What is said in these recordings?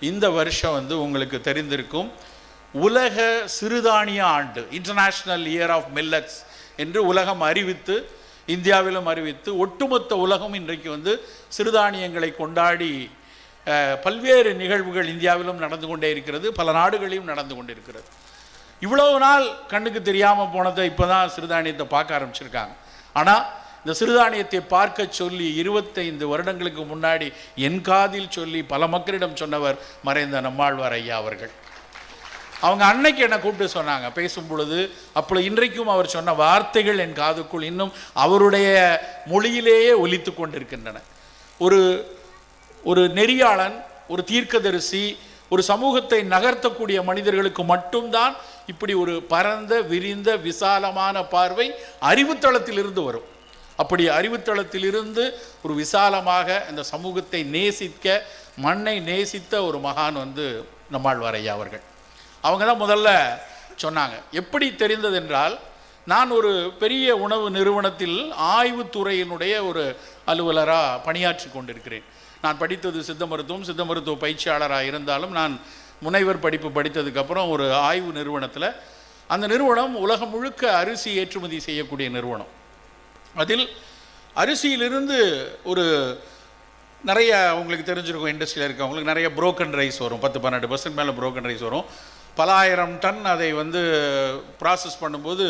இந்த வருஷம் வந்து உங்களுக்கு தெரிந்திருக்கும், உலக சிறுதானிய ஆண்டு, இன்டர்நேஷ்னல் இயர் ஆஃப் மில்லட்ஸ் என்று உலகம் அறிவித்து, இந்தியாவிலும் அறிவித்து, ஒட்டுமொத்த உலகம் இன்றைக்கு வந்து சிறுதானியங்களை கொண்டாடி பல்வேறு நிகழ்வுகள் இந்தியாவிலும் நடந்து கொண்டே இருக்கிறது, பல நாடுகளிலும் நடந்து கொண்டிருக்கிறது. இவ்வளவு நாள் கண்ணுக்கு தெரியாமல் போனதை இப்போ தான் சிறுதானியத்தை பார்க்க ஆரம்பிச்சிருக்காங்க. ஆனால் இந்த சிறுதானியத்தை பார்க்க சொல்லி 25 வருடங்களுக்கு முன்னாடி என் காதில் சொல்லி பல மக்களிடம் சொன்னவர் மறைந்த நம்மாழ்வார் ஐயா அவர்கள். அவங்க அன்னைக்கு என்னை கூப்பிட்டு சொன்னாங்க பேசும் பொழுது. அப்போ இன்றைக்கும் அவர் சொன்ன வார்த்தைகள் என் காதுக்குள் இன்னும் அவருடைய மொழியிலேயே ஒலித்து கொண்டிருக்கின்றன. ஒரு நெறியாளன், ஒரு தீர்க்கதரிசி, ஒரு சமூகத்தை நகர்த்தக்கூடிய மனிதர்களுக்கு மட்டும்தான் இப்படி ஒரு பரந்த விரிந்த விசாலமான பார்வை அறிவுத்தளத்திலிருந்து வரும். அப்படி அறிவுத்தளத்திலிருந்து ஒரு விசாலமாக இந்த சமூகத்தை நேசிக்க, மண்ணை நேசித்த ஒரு மகான் வந்து நம்மாழ்வார் ஐயா அவர்கள். அவங்க தான் முதல்ல சொன்னாங்க. எப்படி தெரிந்தது என்றால், நான் ஒரு பெரிய உணவு நிறுவனத்தில் ஆய்வுத்துறையினுடைய ஒரு அலுவலராக பணியாற்றி கொண்டிருக்கிறேன். நான் படித்தது சித்த மருத்துவ பயிற்சியாளராக இருந்தாலும், நான் முனைவர் படிப்பு படித்ததுக்கப்புறம் ஒரு ஆய்வு நிறுவனத்தில், அந்த நிறுவனம் உலகம் முழுக்க அரிசி ஏற்றுமதி செய்யக்கூடிய நிறுவனம். அதில் அரிசியிலிருந்து ஒரு நிறைய, உங்களுக்கு தெரிஞ்சிருக்கும், இண்டஸ்ட்ரியில் இருக்கவங்களுக்கு நிறைய புரோக்கன் ரைஸ் வரும், 10-12% மேலே புரோக்கன் ரைஸ் வரும். பல ஆயிரம் டன் அதை வந்து ப்ராசஸ் பண்ணும்போது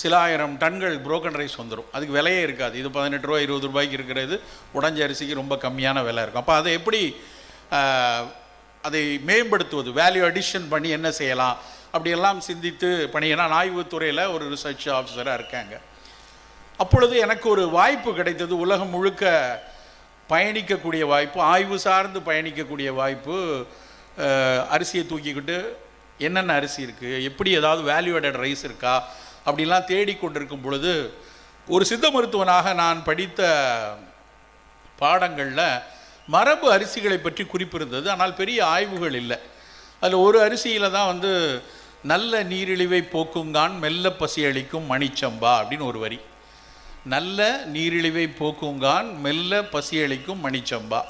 சில ஆயிரம் டன்கள் புரோக்கன் ரைஸ் வந்துடும். அதுக்கு விலையே இருக்காது. இது 18 ரூபா 20 ரூபாய்க்கு இருக்கிறது உடஞ்ச அரிசிக்கு ரொம்ப கம்மியான விலை இருக்கும். அப்போ அதை எப்படி அதை மேம்படுத்துவது, வேல்யூ அடிஷன் பண்ணி என்ன செய்யலாம் அப்படியெல்லாம் சிந்தித்து நான் ஆய்வுத்துறையில் ஒரு ரிசர்ச் ஆஃபீஸராக இருக்காங்க. அப்பொழுது எனக்கு ஒரு வாய்ப்பு கிடைத்தது, உலகம் முழுக்க பயணிக்கக்கூடிய வாய்ப்பு, ஆய்வு சார்ந்து பயணிக்கக்கூடிய வாய்ப்பு. அரிசியை தூக்கிக்கிட்டு என்னென்ன அரிசி இருக்குது, எப்படி ஏதாவது வேல்யூ ஆடட் ரைஸ் இருக்கா அப்படின்லாம் தேடிக்கொண்டிருக்கும் பொழுது, ஒரு சித்த மருத்துவனாக நான் படித்த பாடங்களில் மரபு அரிசிகளை பற்றி குறிப்பு இருந்தது. ஆனால் பெரிய ஆய்வுகள் இல்லை. அதில் ஒரு அரிசியில் தான் வந்து நல்ல நீரிழிவை போக்குங்கான் மெல்ல பசியளிக்கும் மணிச்சம்பா அப்படின்னு ஒரு வரி. நல்ல நீரிழிவை போக்குங்கான் மெல்ல பசியளிக்கும் மணிச்சம்பா.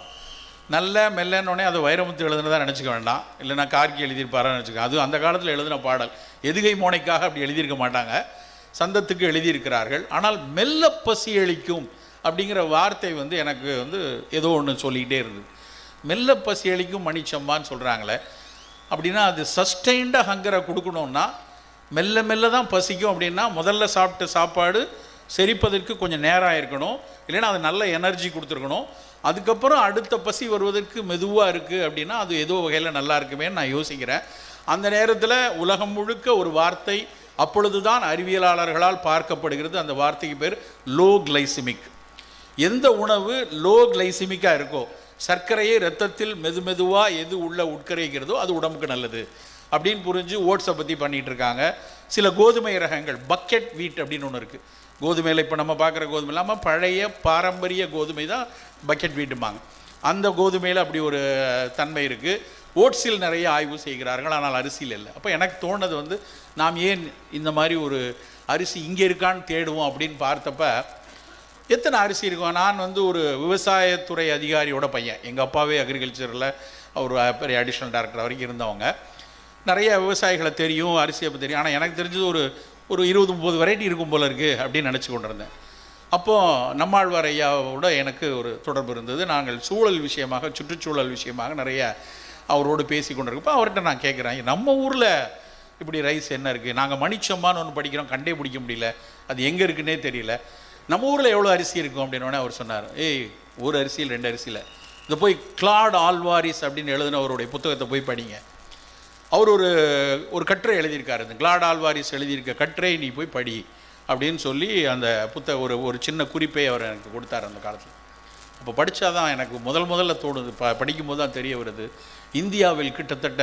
நல்ல மெல்லன்னொடனே அதை வைரமுத்து எழுதுனதான் நினச்சிக்க வேண்டாம், இல்லைன்னா கார்கி எழுதியிருப்பாரான்னு நினச்சிக்க. அது அந்த காலத்தில் எழுதின பாடல், எதுகை மோனைக்காக அப்படி எழுதியிருக்க மாட்டாங்க, சந்தத்துக்கு எழுதியிருக்கிறார்கள். ஆனால் மெல்ல பசியளிக்கும் அப்படிங்கிற வார்த்தை வந்து எனக்கு வந்து ஏதோ ஒன்று சொல்லிக்கிட்டே இருந்தது. மெல்ல பசியளிக்கும் மணிச்சம்பான்னு சொல்கிறாங்களே, அப்படின்னா அது சஸ்டெயின்டாக ஹங்கரை கொடுக்கணுன்னா மெல்ல மெல்ல தான் பசிக்கும். அப்படின்னா முதல்ல சாப்பிட்ட சாப்பாடு செரிப்பதற்கு கொஞ்சம் நேரம் இருக்கணும், இல்லைன்னா அது நல்ல எனர்ஜி கொடுத்துருக்கணும். அதுக்கப்புறம் அடுத்த பசி வருவதற்கு மெதுவாக இருக்குது அப்படின்னா அது ஏதோ வகையில் நல்லா இருக்குமேன்னு நான் யோசிக்கிறேன். அந்த நேரத்தில் உலகம் முழுக்க ஒரு வார்த்தை அப்பொழுது தான் அறிவியலாளர்களால் பார்க்கப்படுகிறது. அந்த வார்த்தைக்கு பேர் லோ கிளைசிமிக். எந்த உணவு லோ கிளைசிமிக்காக இருக்கோ, சர்க்கரையை ரத்தத்தில் மெதுவாக எது உள்ள உட்கரைக்கிறதோ அது உடம்புக்கு நல்லது அப்படின்னு புரிஞ்சு ஓட்ஸை பற்றி பண்ணிகிட்டு இருக்காங்க. சில கோதுமை ரகங்கள், பக்கெட் வீட் அப்படின்னு ஒன்று இருக்குது. கோதுமையில் இப்போ நம்ம பார்க்குற கோதுமை இல்லாமல் பழைய பாரம்பரிய கோதுமை தான் பக்கெட் வீட்டுமாங்க. அந்த கோதுமையில் அப்படி ஒரு தன்மை இருக்குது. ஓட்ஸில் நிறைய ஆய்வு செய்கிறார்கள், ஆனால் அரிசியில் இல்லை. அப்போ எனக்கு தோணுது வந்து நாம் ஏன் இந்த மாதிரி ஒரு அரிசி இங்கே இருக்கான்னு தேடுவோம் அப்படின்னு பார்த்தப்ப எத்தனை அரிசி இருக்கும். நான் வந்து ஒரு விவசாயத்துறை அதிகாரியோட பையன், எங்கள் அப்பாவே அக்ரிகல்ச்சரில் ஒரு பெரிய அடிஷ்னல் டைரக்டர் வரைக்கும் இருந்தவங்க. நிறைய விவசாயிகளை தெரியும், அரிசியை பற்றி தெரியும். ஆனால் எனக்கு தெரிஞ்சது ஒரு 20-30 வெரைட்டி இருக்கும் போல இருக்குது அப்படின்னு நினச்சி கொண்டிருந்தேன். அப்போது நம்மாழ்வார் ஐயாவோட எனக்கு ஒரு தொடர்பு இருந்தது. நாங்கள் சூழல் விஷயமாக, சுற்றுச்சூழல் விஷயமாக நிறைய அவரோடு பேசி கொண்டிருக்கப்போ அவர்கிட்ட நான் கேட்குறேன், நம்ம ஊரில் இப்படி ரைஸ் என்ன இருக்குது, நாங்கள் மணிச்சம்பான்னு ஒன்று படிக்கிறோம், கண்டே பிடிக்க முடியல, அது எங்கே இருக்குன்னே தெரியல, நம்ம ஊரில் எவ்வளோ அரிசி இருக்கும் அப்படின்னோடனே அவர் சொன்னார், ஒரு அரிசியில் 2 அரிசியில் இதை போய் கிளாட் ஆல்வாரிஸ் அப்படின்னு எழுதின அவருடைய புத்தகத்தை போய் படிங்க. அவர் ஒரு கட்டுரை எழுதியிருக்காரு, இந்த கிளாட் ஆல்வாரிஸ் எழுதியிருக்க கட்டுரை நீ போய் படி அப்படின்னு சொல்லி அந்த ஒரு சின்ன குறிப்பை அவர் எனக்கு கொடுத்தார் அந்த காலத்தில். அப்போ படித்தாதான் எனக்கு முதல்ல தோணுது, படிக்கும்போது தான் தெரிய வருது, இந்தியாவில் கிட்டத்தட்ட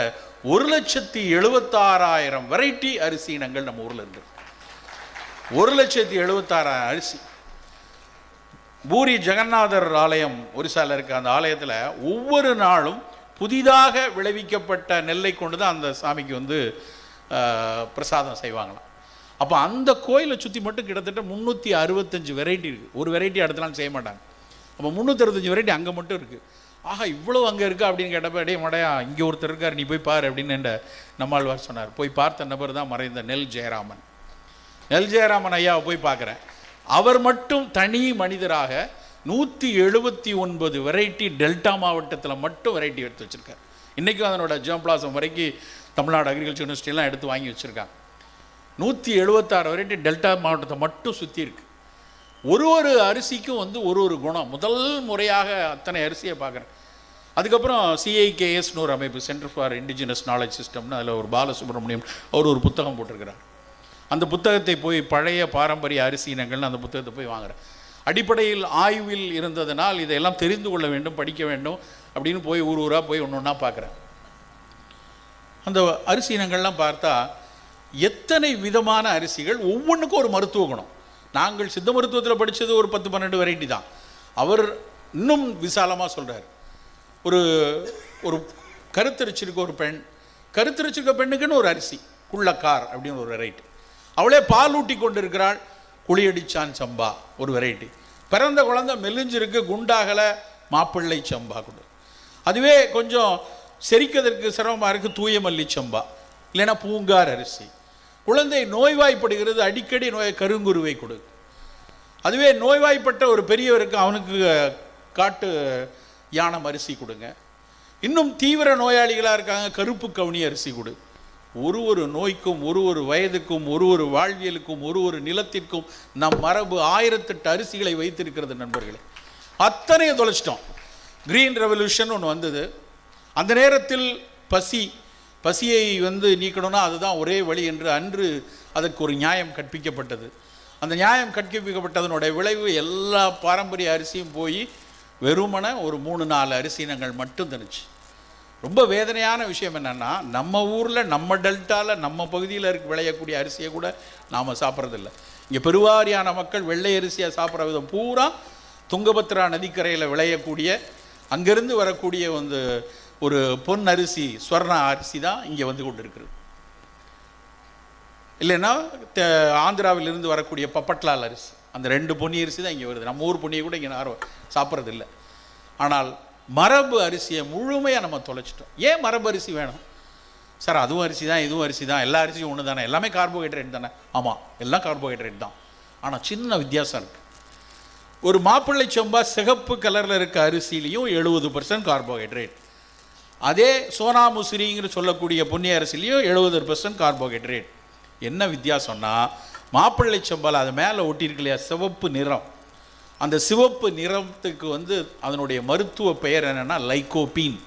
1,76,000 வெரைட்டி அரிசி இனங்கள் நம்ம ஊரில் இருக்கு. 1,76,000 அரிசி. பூரி ஜெகநாதர் ஆலயம் ஒரிசாவில் இருக்க அந்த ஆலயத்தில் ஒவ்வொரு நாளும் புதிதாக விளைவிக்கப்பட்ட நெல்லை கொண்டு தான் அந்த சாமிக்கு வந்து பிரசாதம் செய்வாங்களாம். அப்போ அந்த கோயிலை சுற்றி மட்டும் கிட்டத்தட்ட 365 வெரைட்டி இருக்குது. ஒரு வெரைட்டி அடுத்த நாள் செய்ய மாட்டாங்க. அப்போ 365 வெரைட்டி அங்கே மட்டும் இருக்குது. ஆஹா இவ்வளோ அங்கே இருக்கா அப்படின்னு கேட்டப்ப அடே மடையா இங்கே ஒருத்தர் இருக்கார் நீ போய் பார் அப்படின்னு நம்மாழ்வார் சொன்னார். போய் பார்த்த நபர் தான் மறைந்த நெல் ஜெயராமன். நெல் ஜெயராமன் ஐயாவை போய் பார்க்குறேன். அவர் மட்டும் தனி மனிதராக 179 வெரைட்டி டெல்டா மாவட்டத்தில் மட்டும் வெரைட்டி எடுத்து வச்சுருக்கார். இன்றைக்கும் அதனோட ஜெர்ம்பிளாசம் வரைக்கும் தமிழ்நாடு அக்ரிகல்ச்சர் யூனிவர்சிட்டிலாம் எடுத்து வாங்கி வச்சுருக்காங்க. 176 வெரைட்டி டெல்டா மாவட்டத்தை மட்டும் சுற்றி இருக்கு. ஒரு அரிசிக்கும் ஒரு குணம். முதல் முறையாக அத்தனை அரிசியை பார்க்குறேன். அதுக்கப்புறம் CIKSன்னு ஒரு அமைப்பு, சென்டர் ஃபார் இண்டிஜினஸ் நாலேஜ் சிஸ்டம்னு, அதில் ஒரு பாலசுப்ரமணியம் அவர் ஒரு புத்தகம் போட்டிருக்கிறார். அந்த புத்தகத்தை போய் பழைய பாரம்பரிய அரிசி இனங்கள்னு அந்த புத்தகத்தை போய் வாங்குகிறேன். அடிப்படையில் ஆய்வில் இருந்ததனால் இதையெல்லாம் தெரிந்து கொள்ள வேண்டும், படிக்க வேண்டும் அப்படின்னு போய் ஊராக போய் ஒன்று ஒன்றா பார்க்குறேன். அந்த அரிசி இனங்கள்லாம் பார்த்தா எத்தனை விதமான அரிசிகள், ஒவ்வொன்றுக்கும் ஒரு மருத்துவ குணம். நாங்கள் சித்த மருத்துவத்தில் படித்தது ஒரு 10-12 வெரைட்டி தான். அவர் இன்னும் விசாலமாக சொல்கிறார். ஒரு கருத்தரிச்சிருக்க ஒரு பெண், கருத்தரிச்சிருக்க பெண்ணுக்குன்னு ஒரு அரிசி குள்ளக்கார் அப்படின்னு ஒரு வெரைட்டி. அவளே பால் ஊட்டி கொண்டு இருக்கிறாள், குளியடிச்சான் சம்பா ஒரு வெரைட்டி. பிறந்த குழந்தை மெலிஞ்சிருக்கு, குண்டாகலை, மாப்பிள்ளை சம்பா கொடு. அதுவே கொஞ்சம் செரிக்கிறதுக்கு சிரமமாக இருக்குது, தூய மல்லி சம்பா இல்லைன்னா பூங்கார் அரிசி. குழந்தை நோய்வாய்ப்படுகிறது, அடிக்கடி கருங்குருவை கொடு. அதுவே நோய்வாய்ப்பட்ட ஒரு பெரியவருக்கு அவனுக்கு காட்டு யானம் அரிசி கொடுங்க. இன்னும் தீவிர நோயாளிகளாக இருக்காங்க, கருப்பு கவுனி அரிசி கொடு. ஒரு நோய்க்கும் ஒரு வயதுக்கும் ஒரு வாழ்வியலுக்கும் ஒரு நிலத்திற்கும் நம் மரபு 1008 அரிசிகளை வைத்திருக்கிறது நண்பர்களே. அத்தனையும் தொலைச்சிட்டோம். கிரீன் ரெவல்யூஷன் ஒன்று வந்தது. அந்த நேரத்தில் பசியை நீக்கணும்னா அதுதான் ஒரே வழி என்று அன்று அதற்கு ஒரு நியாயம் கற்பிக்கப்பட்டது. அந்த நியாயம் கற்பிக்கப்பட்டதனுடைய விளைவு எல்லா பாரம்பரிய அரிசியும் போய் வெறுமன ஒரு 3-4 அரிசி இனங்கள் மட்டும் தனிச்சு. ரொம்ப வேதனையான விஷயம் என்னென்னா, நம்ம ஊரில் நம்ம டெல்டாவில் நம்ம பகுதியில் விளையக்கூடிய அரிசியை கூட நாம் சாப்பிட்றதில்ல. இங்கே பெருவாரியான மக்கள் வெள்ளை அரிசியை சாப்பிட்ற விதம் பூரா துங்கபத்ரா நதிக்கரையில் விளையக்கூடிய அங்கேருந்து வரக்கூடிய ஒரு பொன் அரிசி, ஸ்வர்ண அரிசி தான் இங்கே கொண்டு இருக்கிறது. இல்லைன்னா ஆந்திராவிலிருந்து வரக்கூடிய பப்பட்லால் அரிசி, அந்த 2 பொன்னி அரிசி தான் இங்கே வருது. நம்ம ஊர் பொன்னியை கூட இங்கே யாரும் சாப்பிட்றதில்லை. ஆனால் மரபு அரிசியை முழுமையாக நம்ம தொலைச்சிட்டோம். ஏன் மரபு அரிசி வேணும் சார்? அதுவும் அரிசி தான், இதுவும் அரிசி தான், எல்லா அரிசியும் ஒன்று தானே, எல்லாமே கார்போஹைட்ரேட் தானே. ஆமாம், எல்லாம் கார்போஹைட்ரேட் தான். ஆனால் சின்ன வித்தியாசம் இருக்குது. ஒரு மாப்பிள்ளை சம்பா சிகப்பு கலரில் இருக்க அரிசிலையும் 70% கார்போஹைட்ரேட். அதே சோனா முசிறிங்கிற சொல்லக்கூடிய பொன்னி அரிசிலையும் 70% கார்போஹைட்ரேட். என்ன வித்தியாசம்னா, மாப்பிள்ளை சம்பால் அது மேலே ஒட்டியிருக்கு இல்லையா சிவப்பு நிறம், அந்த சிவப்பு நிறத்துக்கு அதனுடைய மருத்துவ பெயர் என்னென்னா லைகோபீன்.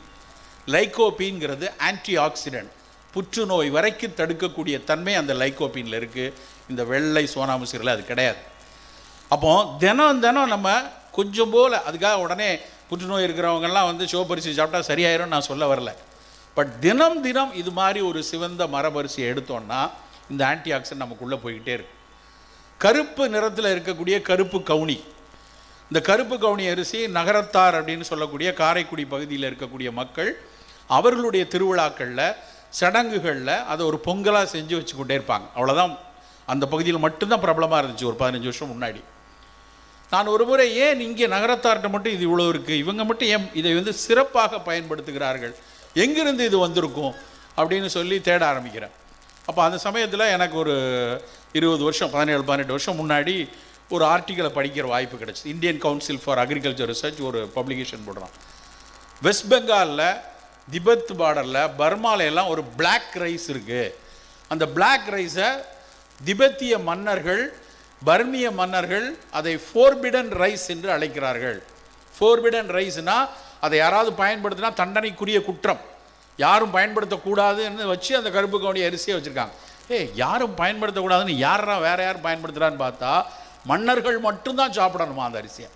லைகோபீன்கிறது ஆன்டி ஆக்சிடென்ட், புற்றுநோய் வரைக்கும் தடுக்கக்கூடிய தன்மை அந்த லைகோபீனில் இருக்குது. இந்த வெள்ளை சோனா முசிறியில் அது கிடையாது. அப்போ தினம் நம்ம கொஞ்சம் போல், அதுக்காக உடனே புற்றுநோய் இருக்கிறவங்கெல்லாம் சிவப்பரிசி சாப்பிட்டா சரியாயிரும் நான் சொல்ல வரல. பட் தினம் இது மாதிரி ஒரு சிவந்த மரபரிசியை எடுத்தோன்னா இந்த ஆன்டி ஆக்சிடென்ட் நமக்குள்ளே போய்கிட்டே இருக்கு. கருப்பு நிறத்தில் இருக்கக்கூடிய கருப்பு கவுனி, இந்த கருப்பு கவுனி அரிசி நகரத்தார் அப்படின்னு சொல்லக்கூடிய காரைக்குடி பகுதியில் இருக்கக்கூடிய மக்கள் அவர்களுடைய திருவிழாக்களில் சடங்குகளில் அதை ஒரு பொங்கலாக செஞ்சு வச்சு கொண்டே இருப்பாங்க. அவ்வளோதான். அந்த பகுதியில் மட்டும்தான் பிரபலமாக இருந்துச்சு ஒரு 15 வருஷம் முன்னாடி. நான் ஒரு முறை ஏன் இங்கே நகரத்தார்கிட்ட மட்டும் இது இவ்வளோ இருக்குது, இவங்க மட்டும் ஏன் இதை சிறப்பாக பயன்படுத்துகிறார்கள், எங்கிருந்து இது வந்திருக்கும் அப்படின்னு சொல்லி தேட ஆரம்பிக்கிறேன். அப்போ அந்த சமயத்தில் எனக்கு ஒரு 20 வருஷம் 17-18 வருஷம் முன்னாடி ஒரு ஆர்டிக்கலை படிக்கிற வாய்ப்பு கிடச்சிது. Indian council for agriculture research ஒரு பப்ளிகேஷன் போடுறான். வெஸ்ட் பெங்காலில் திபெத் பார்டரில் பர்மால எல்லாம் ஒரு பிளாக் ரைஸ் இருக்குது. அந்த பிளாக் ரைஸை திபெத்திய மன்னர்கள், பர்மிய மன்னர்கள் அதை ஃபோர்பிடன் ரைஸ் என்று அழைக்கிறார்கள். ஃபோர்பிடன் ரைஸ்னால் அதை யாராவது பயன்படுத்தினா தண்டனைக்குரிய குற்றம், யாரும் பயன்படுத்தக்கூடாதுன்னு வச்சு அந்த கருப்பு கவுனி அரிசியை வச்சுருக்காங்க. யாரும் பயன்படுத்தக்கூடாதுன்னு வேறு யார் பயன்படுத்துகிறான்னு பார்த்தா மன்னர்கள் மட்டும்தான் சாப்பிடணுமா அந்த அரிசியை.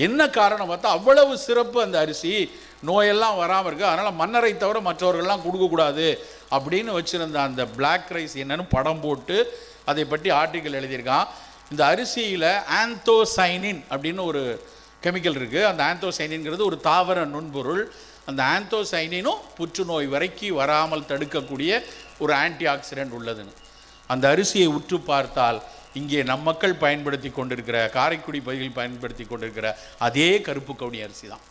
என்ன காரணம் பார்த்தா அவ்வளவு சிறப்பு அந்த அரிசி, நோயெல்லாம் வராமல் இருக்குது, அதனால் மன்னரை தவிர மற்றவர்கள்லாம் கொடுக்கக்கூடாது அப்படின்னு வச்சுருந்த அந்த பிளாக் ரைஸ் என்னன்னு படம் போட்டு அதை பற்றி ஆர்டிக்கல் எழுதியிருக்கான். இந்த அரிசியில் ஆந்தோசைனின் அப்படின்னு ஒரு கெமிக்கல் இருக்குது. அந்த ஆந்தோசைனின்கிறது ஒரு தாவர நுண்பொருள். அந்த ஆந்தோசைனினும் புற்றுநோய் வரைக்கும் வராமல் தடுக்கக்கூடிய ஒரு ஆன்டி ஆக்சிடென்ட் உள்ளதுன்னு. அந்த அரிசியை உற்று பார்த்தால் இங்கே நம் மக்கள் பயன்படுத்தி கொண்டிருக்கிற, காரைக்குடி பகுதியில் பயன்படுத்தி கொண்டிருக்கிற அதே கருப்பு கவுனி அரிசி தான்.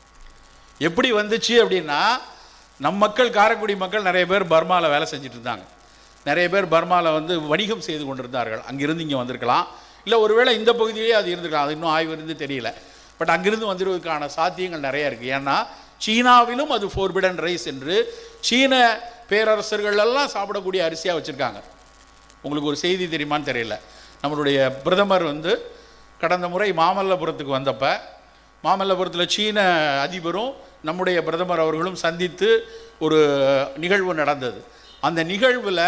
எப்படி வந்துச்சு அப்படின்னா, நம் மக்கள், காரைக்குடி மக்கள் நிறைய பேர் பர்மாவில் வேலை செஞ்சுட்டு இருந்தாங்க. நிறைய பேர் பர்மாவில் வந்து வணிகம் செய்து கொண்டிருந்தார்கள். அங்கிருந்து இங்கே வந்திருக்கலாம், இல்லை ஒருவேளை இந்த பகுதியிலே அது இருந்திருக்கலாம், அது இன்னும் ஆய்வு இருந்து தெரியல. பட் அங்கிருந்து வந்துடுவதற்கான சாத்தியங்கள் நிறைய இருக்குது. ஏன்னா சீனாவிலும் அது ஃபோர்பிடன் ரைஸ் என்று சீன பேரரசர்கள் எல்லாம் சாப்பிடக்கூடிய அரிசியாக வச்சுருக்காங்க. உங்களுக்கு ஒரு செய்தி தெரியுமான்னு தெரியல, நம்மளுடைய பிரதமர் வந்து கடந்த முறை மாமல்லபுரத்துக்கு வந்தப்போ, மாமல்லபுரத்தில் சீன அதிபரும் நம்முடைய பிரதமர் அவர்களும் சந்தித்து ஒரு நிகழ்வு நடந்தது. அந்த நிகழ்வில்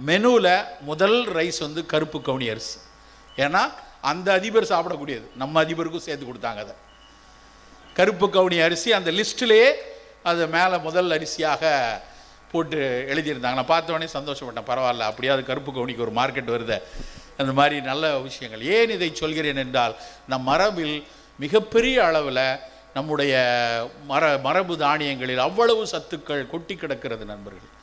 மெனுவில் முதல் ரைஸ் வந்து கருப்பு கவுனி அரிசி. ஏன்னா அந்த அதிபர் சாப்பிடக்கூடியது, நம்ம அதிபருக்கும் சேர்த்து கொடுத்தாங்க. அதை கருப்பு கவுனி அரிசி அந்த லிஸ்ட்டிலேயே அது மேலே முதல் அரிசியாக போட்டு எழுதியிருந்தாங்க. நான் பார்த்தோன்னே சந்தோஷப்பட்டேன், பரவாயில்ல, அப்படியாவது கருப்பு கவுனிக்கு ஒரு மார்க்கெட் வருது. அந்த மாதிரி நல்ல விஷயங்கள். ஏன் இதை சொல்கிறேன் என்றால், நம் மரபில் மிகப்பெரிய அளவில் நம்முடைய மரபு தானியங்களில் அவ்வளவு சத்துக்கள் கொட்டி கிடக்கிறது நண்பர்கள்.